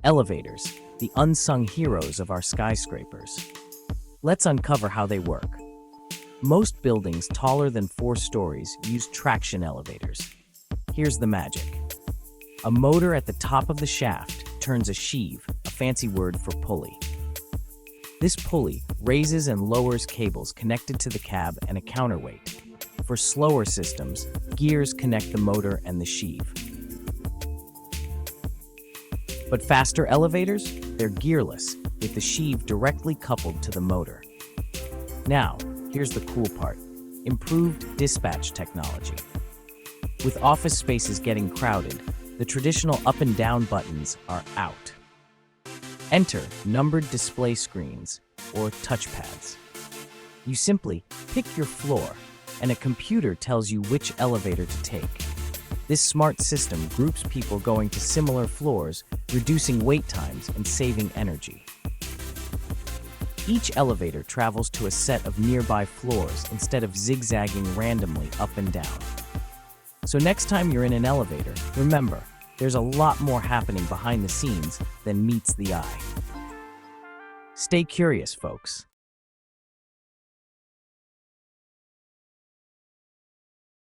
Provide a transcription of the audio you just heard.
Elevators, the unsung heroes of our skyscrapers. Let's uncover how they work. Most buildings taller than 4 stories use traction elevators. Here's the magic. A motor at the top of the shaft turns a sheave, a fancy word for pulley. This pulley raises and lowers cables connected to the cab and a counterweight. For slower systems, gears connect the motor and the sheave. But faster elevators? They're gearless, with the sheave directly coupled to the motor. Now, here's the cool part: improved dispatch technology. With office spaces getting crowded, the traditional up and down buttons are out. Enter numbered display screens, or touchpads. You simply pick your floor, and a computer tells you which elevator to take. This smart system groups people going to similar floors, reducing wait times and saving energy. Each elevator travels to a set of nearby floors instead of zigzagging randomly up and down. So next time you're in an elevator, remember, there's a lot more happening behind the scenes than meets the eye. Stay curious, folks.